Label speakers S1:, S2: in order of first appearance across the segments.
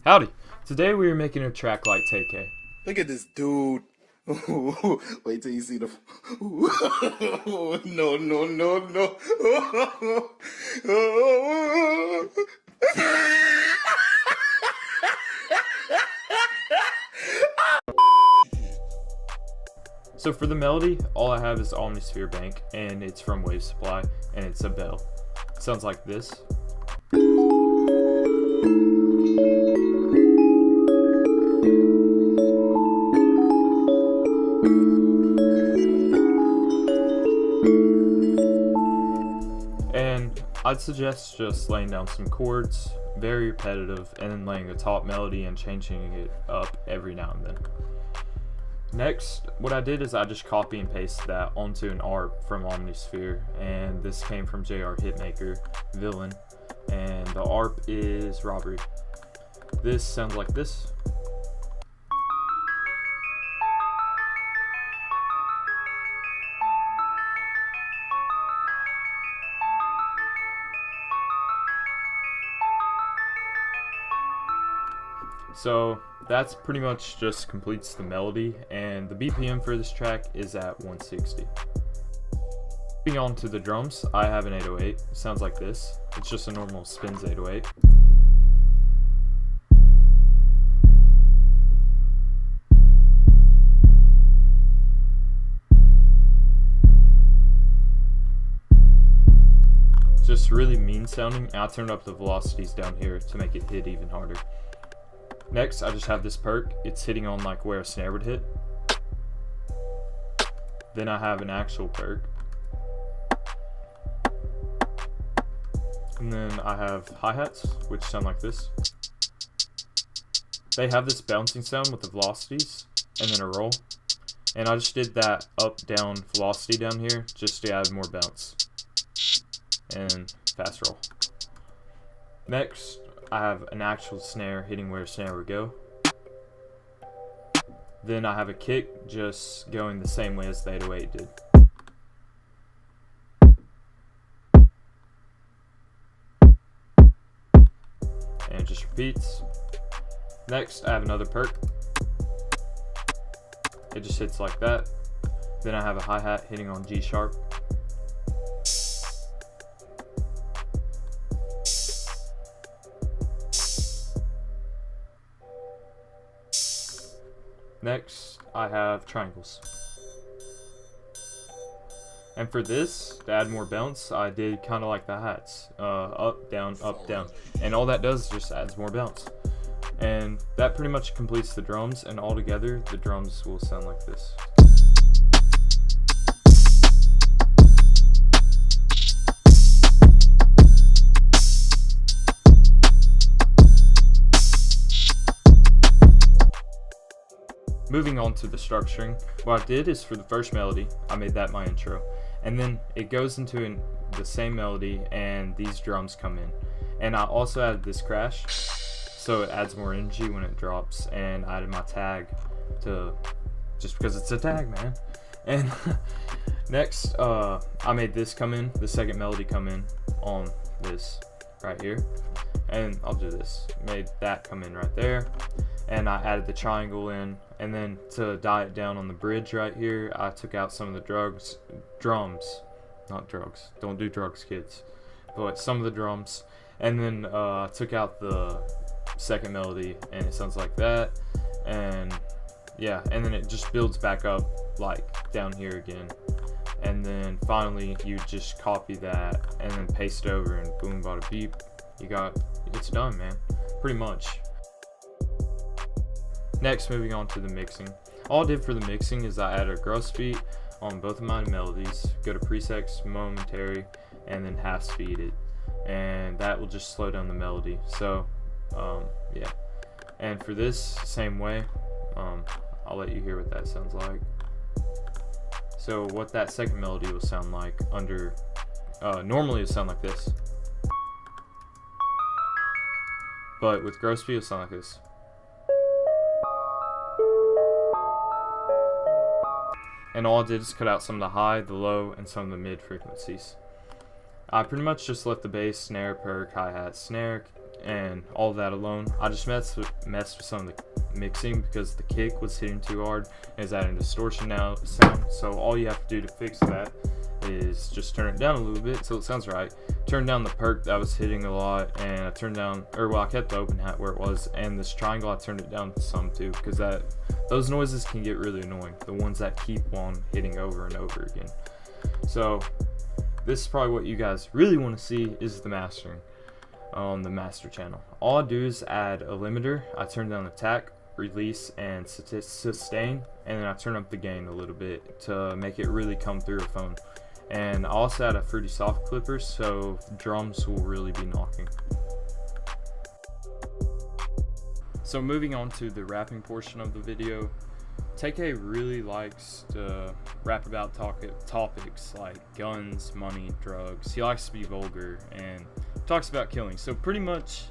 S1: Howdy! Today we are making a track like TAY.
S2: Look at this dude. Wait till you see the. No, no, no, no.
S1: So for the melody, all I have is Omnisphere Bank, and it's from Wave Supply, and it's a bell. It sounds like this. And I'd suggest just laying down some chords, very repetitive, and then laying a top melody and changing it up every now and then. Next, what I did is I just copy and pasted that onto an ARP from Omnisphere, and this came from JR Hitmaker, Villain, and the ARP is Robbery. This sounds like this. So that's pretty much just completes the melody, and the BPM for this track is at 160. Moving on to the drums, I have an 808. It sounds like this. It's just a normal spins 808. It's just really mean sounding, and I turned up the velocities down here to make it hit even harder. Next, I just have this perk. It's hitting on like where a snare would hit. Then I have an actual perk. And then I have hi-hats, which sound like this. They have this bouncing sound with the velocities, and then a roll. And I just did that up-down velocity down here, just to add more bounce. And fast roll. Next, I have an actual snare hitting where a snare would go. Then I have a kick just going the same way as the 808 did. And it just repeats. Next, I have another perk. It just hits like that. Then I have a hi-hat hitting on G sharp. Next, I have triangles. And for this, to add more bounce, I did kind of like the hats. Up, down, up, down. And all that does just adds more bounce. And that pretty much completes the drums, and all together, the drums will sound like this. Moving on to the structuring, what I did is for the first melody, I made that my intro. And then it goes into the same melody and these drums come in. And I also added this crash, so it adds more energy when it drops. And I added my tag just because it's a tag, man. And next, I made this come in, the second melody come in on this right here. And I'll do this, made that come in right there. And I added the triangle in, and then to die it down on the bridge right here, I took out some of the drums, not drugs, don't do drugs, kids, but some of the drums, and then I took out the second melody, and it sounds like that, and yeah, and then it just builds back up like down here again, and then finally you just copy that and then paste it over, and boom, bada beep, it's done, man, pretty much. Next, moving on to the mixing. All I did for the mixing is I added a gross beat on both of my melodies, go to presets, momentary, and then half speed it. And that will just slow down the melody. So, yeah. And for this, same way, I'll let you hear what that sounds like. So what that second melody will sound like normally it'll sound like this. But with gross beat, it'll sound like this. And all I did is cut out some of the high, the low, and some of the mid frequencies. I pretty much just left the bass, snare, perk, hi-hat, snare, and all that alone. I just messed with some of the mixing because the kick was hitting too hard and is adding distortion now sound. So all you have to do to fix that is just turn it down a little bit so it sounds right. Turn down the perk that was hitting a lot, and I turned down, or well, I kept the open hat where it was, and this triangle I turned it down some too, because those noises can get really annoying, the ones that keep on hitting over and over again. So this is probably what you guys really want to see, is the mastering on the master channel. All I do is add a limiter. I turn down attack, release, and sustain, and then I turn up the gain a little bit to make it really come through a phone. And I also add a fruity soft clipper, so drums will really be knocking. So moving on to the rapping portion of the video, TAY really likes to rap about topics like guns, money, drugs. He likes to be vulgar and talks about killing. So pretty much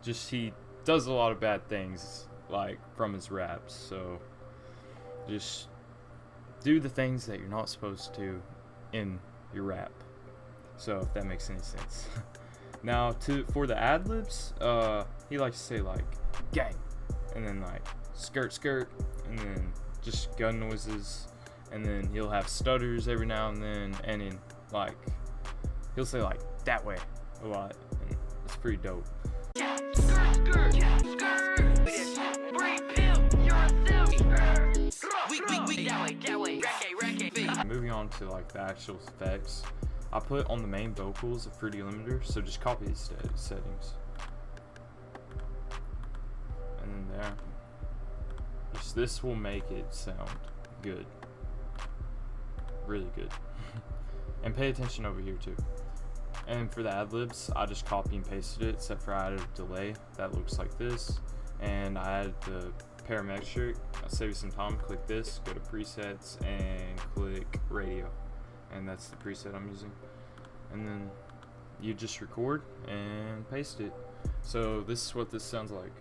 S1: just he does a lot of bad things like from his raps. So just do the things that you're not supposed to in your rap. So if that makes any sense. Now for the ad libs, he likes to say like gang, and then like skirt skirt, and then just gun noises, and then he'll have stutters every now and then, and then like he'll say like that way a lot, and it's pretty dope. Moving on to like the actual effects, I put on the main vocals a fruity limiter, so just copy these settings, and then there. This will make it sound good, really good. And pay attention over here too. And for the ad-libs, I just copy and pasted it, except for I added a delay that looks like this, and I added the parametric. I'll save you some time. Click this, go to presets, and click radio, and that's the preset I'm using. And then you just record and paste it. So this is what this sounds like.